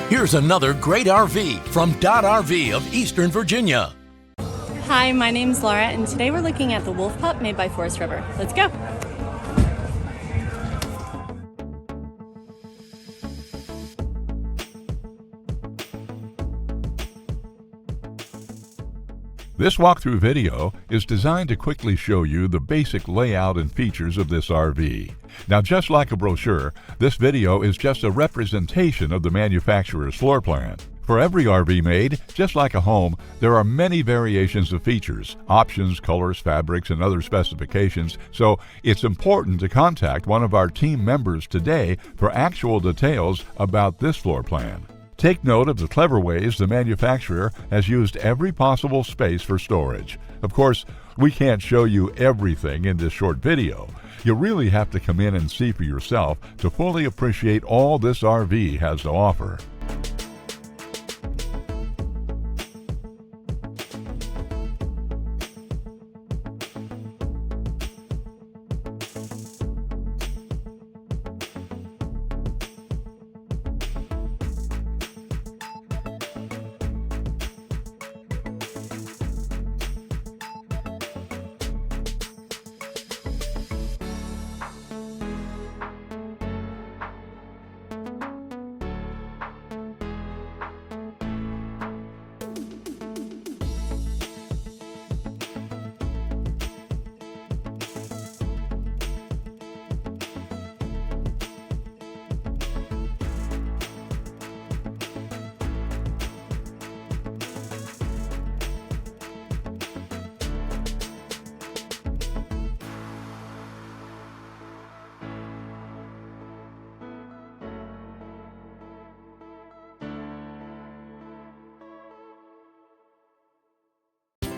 Here's another great RV from Dodd RV of Eastern Virginia. Hi, my name's Laura, and today we're looking at the Wolf Pup made by Forest River. Let's go! This walkthrough video is designed to quickly show you the basic layout and features of this RV. Now, just like a brochure, this video is just a representation of the manufacturer's floor plan. For every RV made, just like a home, there are many variations of features, options, colors, fabrics, and other specifications, so it's important to contact one of our team members today for actual details about this floor plan. Take note of the clever ways the manufacturer has used every possible space for storage. Of course, we can't show you everything in this short video. You really have to come in and see for yourself to fully appreciate all this RV has to offer.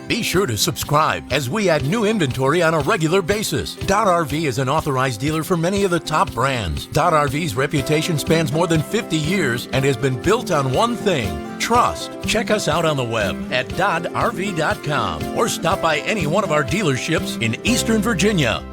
Be sure to subscribe as we add new inventory on a regular basis. Dodd RV is an authorized dealer for many of the top brands. Dodd RV's reputation spans more than 50 years and has been built on one thing: trust. Check us out on the web at doddrv.com or stop by any one of our dealerships in Eastern Virginia.